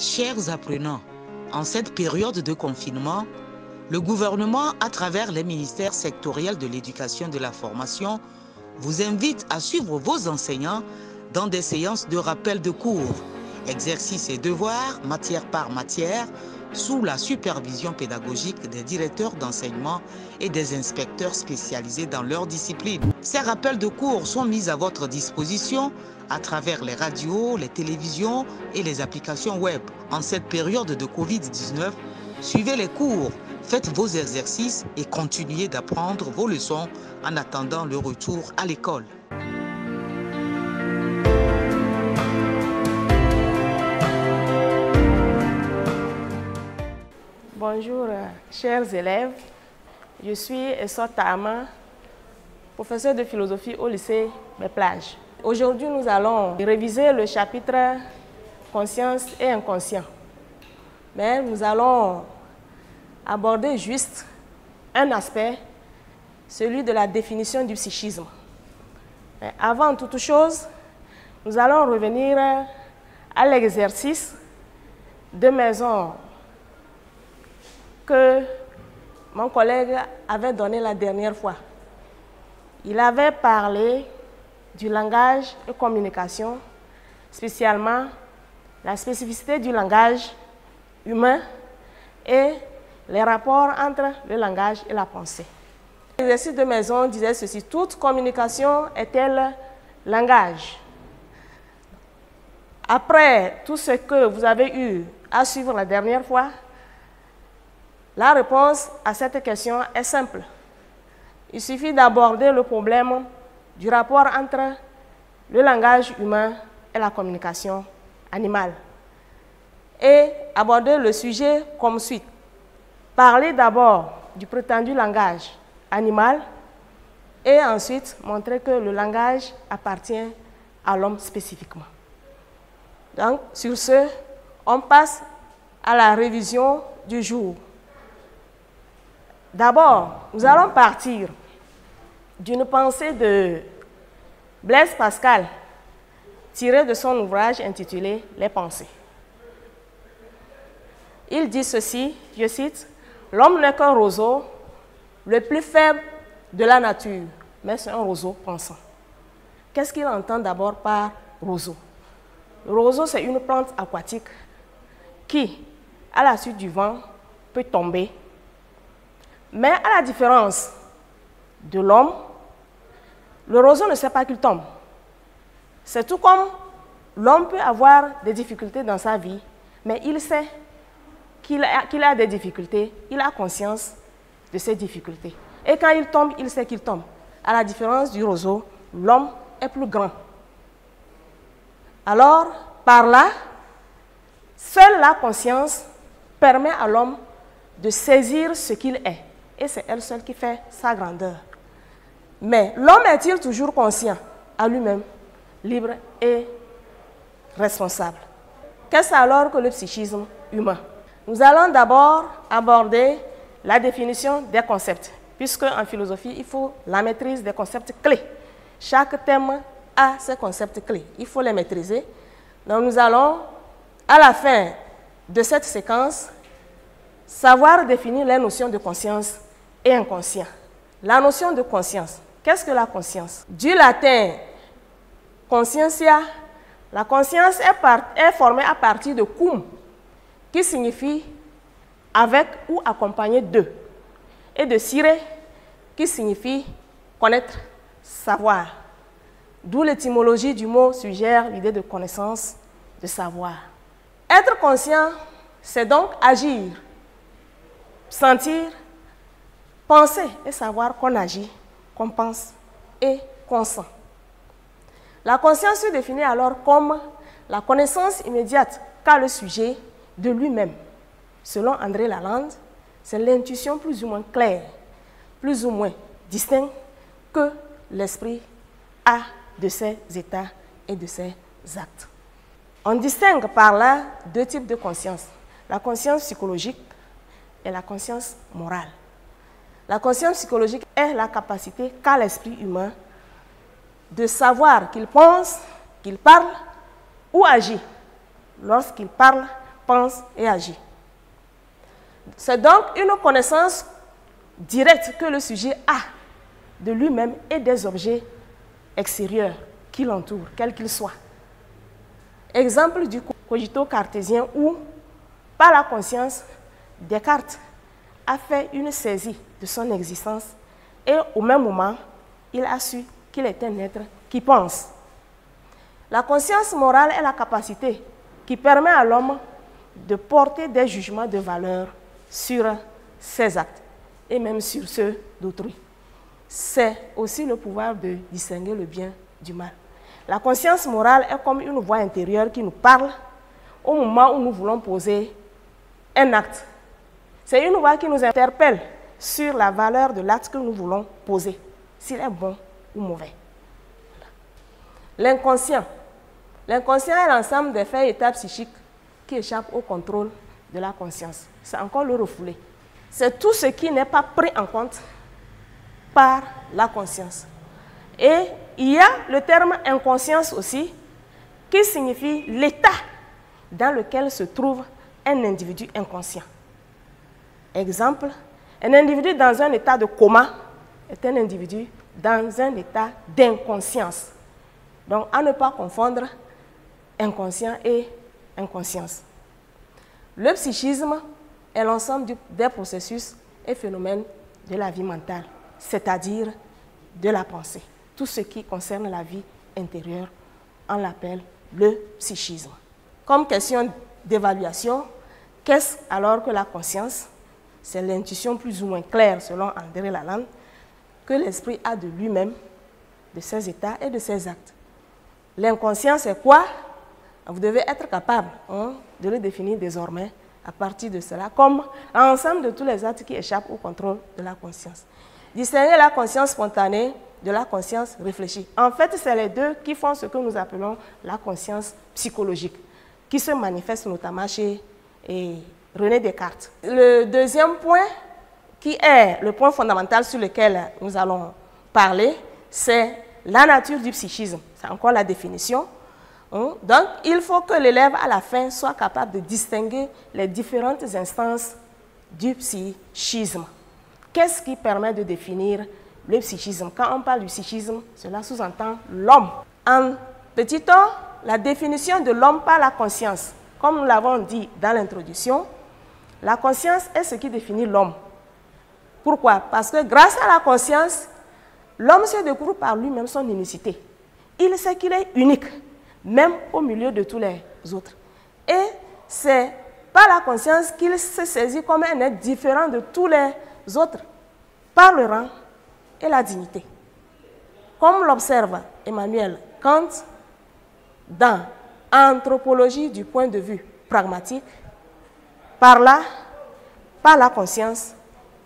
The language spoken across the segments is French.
Chers apprenants, en cette période de confinement, le gouvernement, à travers les ministères sectoriels de l'éducation et de la formation, vous invite à suivre vos enseignants dans des séances de rappel de cours, exercices et devoirs, matière par matière, sous la supervision pédagogique des directeurs d'enseignement et des inspecteurs spécialisés dans leur discipline. Ces rappels de cours sont mis à votre disposition à travers les radios, les télévisions et les applications web. En cette période de Covid-19, suivez les cours, faites vos exercices et continuez d'apprendre vos leçons en attendant le retour à l'école. Bonjour, chers élèves. Je suis Essor Tahama, professeur de philosophie au lycée Les Plages. Aujourd'hui, nous allons réviser le chapitre conscience et inconscient. Mais nous allons aborder juste un aspect, celui de la définition du psychisme. Mais avant toute chose, nous allons revenir à l'exercice de maison que mon collègue avait donné la dernière fois. Il avait parlé du langage et communication, spécialement la spécificité du langage humain et les rapports entre le langage et la pensée. L'exercice de maison disait ceci: toute communication est-elle langage? Après tout ce que vous avez eu à suivre la dernière fois, la réponse à cette question est simple. Il suffit d'aborder le problème du rapport entre le langage humain et la communication animale. Et aborder le sujet comme suit. Parler d'abord du prétendu langage animal et ensuite montrer que le langage appartient à l'homme spécifiquement. Donc, sur ce, on passe à la révision du jour. D'abord, nous allons partir d'une pensée de Blaise Pascal, tirée de son ouvrage intitulé « Les pensées ». Il dit ceci, je cite: « L'homme n'est qu'un roseau, le plus faible de la nature, mais c'est un roseau pensant. » Qu'est-ce qu'il entend d'abord par roseau? Le roseau, c'est une plante aquatique qui, à la suite du vent, peut tomber. Mais à la différence de l'homme, le roseau ne sait pas qu'il tombe. C'est tout comme l'homme peut avoir des difficultés dans sa vie, mais il sait qu'il a des difficultés, il a conscience de ces difficultés. Et quand il tombe, il sait qu'il tombe. À la différence du roseau, l'homme est plus grand. Alors, par là, seule la conscience permet à l'homme de saisir ce qu'il est. Et c'est elle seule qui fait sa grandeur. Mais l'homme est-il toujours conscient à lui-même, libre et responsable? Qu'est-ce alors que le psychisme humain? Nous allons d'abord aborder la définition des concepts, puisque en philosophie, il faut la maîtrise des concepts clés. Chaque thème a ses concepts clés. Il faut les maîtriser. Donc nous allons, à la fin de cette séquence, savoir définir les notions de conscience et inconscient. La notion de conscience. Qu'est-ce que la conscience? Du latin conscientia, la conscience est formée à partir de cum, qui signifie avec ou accompagné de, et de sire, qui signifie connaître, savoir. D'où l'étymologie du mot suggère l'idée de connaissance, de savoir. Être conscient, c'est donc agir, sentir, penser et savoir qu'on agit, qu'on pense et qu'on sent. La conscience se définit alors comme la connaissance immédiate qu'a le sujet de lui-même. Selon André Lalande, c'est l'intuition plus ou moins claire, plus ou moins distincte que l'esprit a de ses états et de ses actes. On distingue par là deux types de conscience, la conscience psychologique et la conscience morale. La conscience psychologique est la capacité qu'a l'esprit humain de savoir qu'il pense, qu'il parle ou agit lorsqu'il parle pense et agit. C'est donc une connaissance directe que le sujet a de lui-même et des objets extérieurs qui l'entourent, quels qu'ils soient. Exemple du cogito cartésien où, par la conscience, Descartes a fait une saisie de son existence et au même moment, il a su qu'il est un être qui pense. La conscience morale est la capacité qui permet à l'homme de porter des jugements de valeur sur ses actes et même sur ceux d'autrui. C'est aussi le pouvoir de distinguer le bien du mal. La conscience morale est comme une voix intérieure qui nous parle au moment où nous voulons poser un acte. C'est une voix qui nous interpelle sur la valeur de l'acte que nous voulons poser, s'il est bon ou mauvais. L'inconscient. L'inconscient est l'ensemble des faits et états psychiques qui échappent au contrôle de la conscience. C'est encore le refoulé. C'est tout ce qui n'est pas pris en compte par la conscience. Et il y a le terme inconscience aussi, qui signifie l'état dans lequel se trouve un individu inconscient. Exemple, un individu dans un état de coma est un individu dans un état d'inconscience. Donc, à ne pas confondre inconscient et inconscience. Le psychisme est l'ensemble des processus et phénomènes de la vie mentale, c'est-à-dire de la pensée. Tout ce qui concerne la vie intérieure, on l'appelle le psychisme. Comme question d'évaluation, qu'est-ce alors que la conscience? C'est l'intuition plus ou moins claire, selon André Lalande, que l'esprit a de lui-même, de ses états et de ses actes. L'inconscient, c'est quoi? Vous devez être capable de le définir désormais à partir de cela, comme l'ensemble de tous les actes qui échappent au contrôle de la conscience. Distinguer la conscience spontanée de la conscience réfléchie. En fait, c'est les deux qui font ce que nous appelons la conscience psychologique, qui se manifeste notamment chez René Descartes. Le deuxième point, qui est le point fondamental sur lequel nous allons parler, c'est la nature du psychisme. C'est encore la définition. Donc, il faut que l'élève, à la fin, soit capable de distinguer les différentes instances du psychisme. Qu'est-ce qui permet de définir le psychisme? Quand on parle du psychisme, cela sous-entend l'homme. En petit temps, la définition de l'homme par la conscience. Comme nous l'avons dit dans l'introduction, la conscience est ce qui définit l'homme. Pourquoi? Parce que grâce à la conscience, l'homme se découvre par lui-même son unicité. Il sait qu'il est unique, même au milieu de tous les autres. Et c'est par la conscience qu'il se saisit comme un être différent de tous les autres, par le rang et la dignité. Comme l'observe Emmanuel Kant dans Anthropologie du point de vue pragmatique, par la conscience,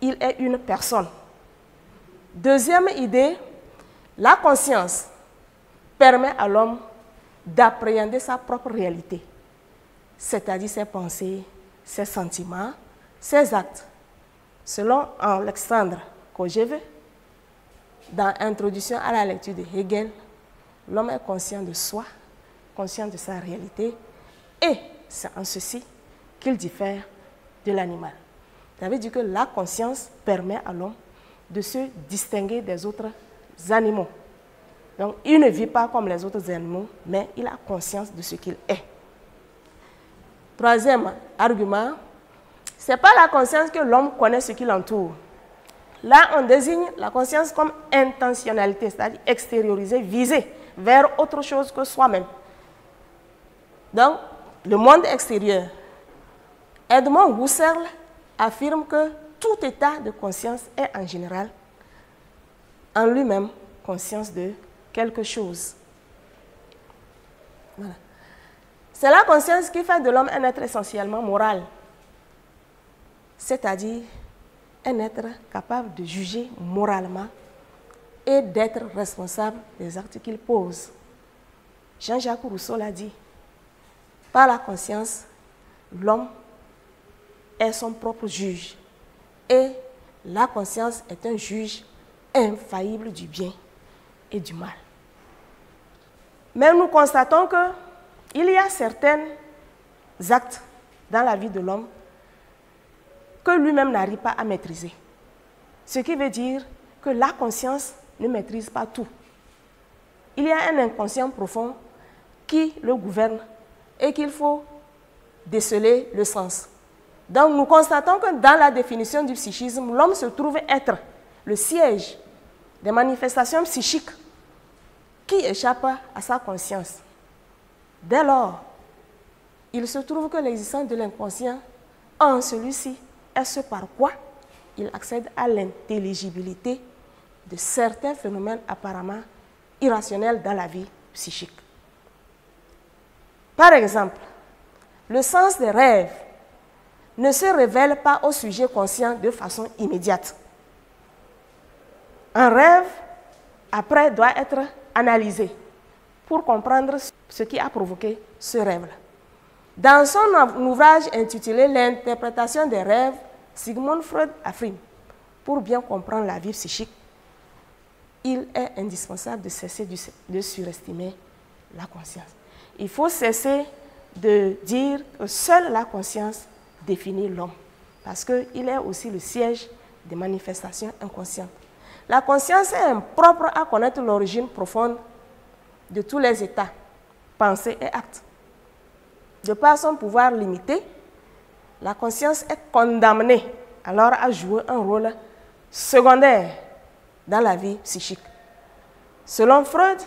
il est une personne. Deuxième idée, la conscience permet à l'homme d'appréhender sa propre réalité, c'est-à-dire ses pensées, ses sentiments, ses actes. Selon Alexandre Kojève, dans Introduction à la lecture de Hegel, l'homme est conscient de soi, conscient de sa réalité, et c'est en ceci qu'il diffère de l'animal. Ça veut dire que la conscience permet à l'homme de se distinguer des autres animaux. Donc, il ne vit pas comme les autres animaux, mais il a conscience de ce qu'il est. Troisième argument, ce n'est pas la conscience que l'homme connaît ce qui l'entoure. Là, on désigne la conscience comme intentionnalité, c'est-à-dire extériorisée, visée vers autre chose que soi-même. Donc, le monde extérieur. Edmond Husserl affirme que tout état de conscience est en général en lui-même conscience de quelque chose. Voilà. C'est la conscience qui fait de l'homme un être essentiellement moral, c'est-à-dire un être capable de juger moralement et d'être responsable des actes qu'il pose. Jean-Jacques Rousseau l'a dit, par la conscience, l'homme est son propre juge et la conscience est un juge infaillible du bien et du mal. Mais nous constatons qu'il y a certains actes dans la vie de l'homme que lui-même n'arrive pas à maîtriser. Ce qui veut dire que la conscience ne maîtrise pas tout. Il y a un inconscient profond qui le gouverne et qu'il faut déceler le sens. Donc nous constatons que dans la définition du psychisme, l'homme se trouve être le siège des manifestations psychiques qui échappent à sa conscience. Dès lors, il se trouve que l'existence de l'inconscient en celui-ci est ce par quoi il accède à l'intelligibilité de certains phénomènes apparemment irrationnels dans la vie psychique. Par exemple, le sens des rêves ne se révèle pas au sujet conscient de façon immédiate. Un rêve, après, doit être analysé pour comprendre ce qui a provoqué ce rêve-là. Dans son ouvrage intitulé « L'interprétation des rêves », Sigmund Freud affirme, pour bien comprendre la vie psychique, il est indispensable de cesser de surestimer la conscience. Il faut cesser de dire que seule la conscience définit l'homme, parce qu'il est aussi le siège des manifestations inconscientes. La conscience est impropre à connaître l'origine profonde de tous les états, pensées et actes. De par son pouvoir limité, la conscience est condamnée alors à jouer un rôle secondaire dans la vie psychique. Selon Freud,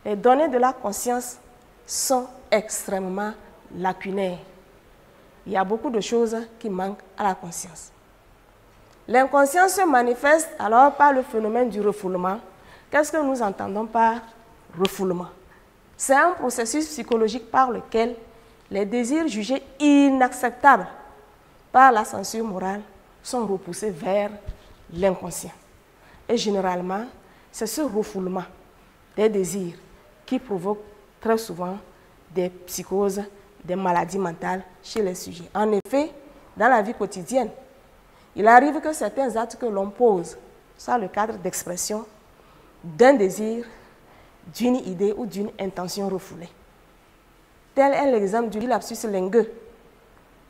les données de la conscience sont extrêmement lacunaires. Il y a beaucoup de choses qui manquent à la conscience. L'inconscient se manifeste alors par le phénomène du refoulement. Qu'est-ce que nous entendons par refoulement? C'est un processus psychologique par lequel les désirs jugés inacceptables par la censure morale sont repoussés vers l'inconscient. Et généralement, c'est ce refoulement des désirs qui provoque très souvent des psychoses, des maladies mentales chez les sujets. En effet, dans la vie quotidienne, il arrive que certains actes que l'on pose soient le cadre d'expression d'un désir, d'une idée ou d'une intention refoulée. Tel est l'exemple du lapsus lingueux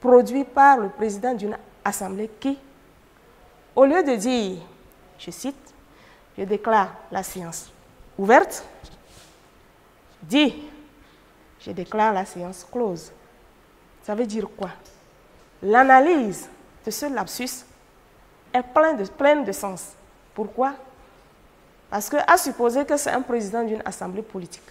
produit par le président d'une assemblée qui, au lieu de dire, je cite, « Je déclare la séance ouverte », dit « Je déclare la séance close ». Ça veut dire quoi? L'analyse de ce lapsus est pleine de sens. Pourquoi? Parce qu'à supposer que c'est un président d'une assemblée politique,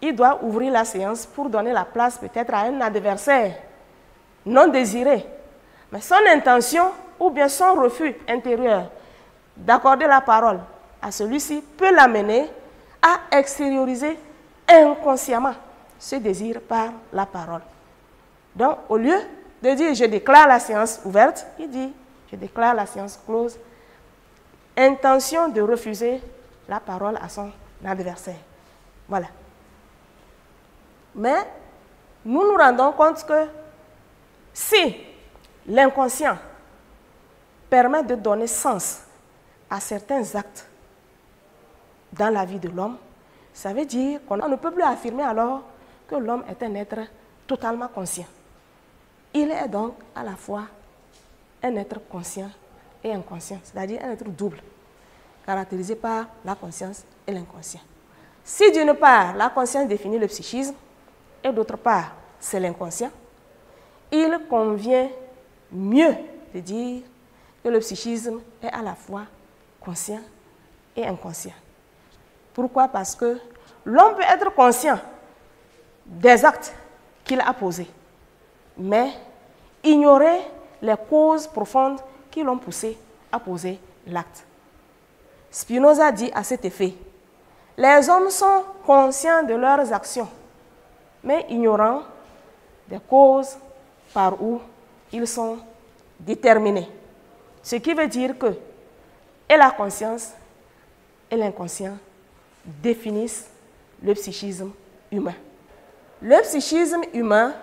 il doit ouvrir la séance pour donner la place peut-être à un adversaire non désiré. Mais son intention ou bien son refus intérieur d'accorder la parole à celui-ci peut l'amener à extérioriser inconsciemment ce désir par la parole. Donc, au lieu de dire « je déclare la séance ouverte », il dit « je déclare la séance close ». Intention de refuser la parole à son adversaire. Voilà. Mais nous nous rendons compte que si l'inconscient permet de donner sens à certains actes dans la vie de l'homme, ça veut dire qu'on ne peut plus affirmer alors que l'homme est un être totalement conscient. Il est donc à la fois un être conscient et inconscient, c'est-à-dire un être double, caractérisé par la conscience et l'inconscient. Si d'une part, la conscience définit le psychisme, et d'autre part, c'est l'inconscient, il convient mieux de dire que le psychisme est à la fois conscient et inconscient. Pourquoi? Parce que l'homme peut être conscient des actes qu'il a posés, mais ignorer les causes profondes qui l'ont poussé à poser l'acte. Spinoza dit à cet effet, « Les hommes sont conscients de leurs actions, mais ignorant des causes par où ils sont déterminés. » Ce qui veut dire que et la conscience et l'inconscient définissent le psychisme humain. Le psychisme humain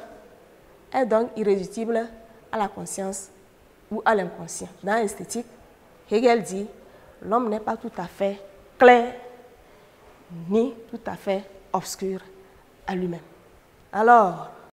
est donc irréductible à la conscience ou à l'inconscient. Dans l'esthétique, Hegel dit « l'homme n'est pas tout à fait clair ni tout à fait obscur à lui-même ». Alors,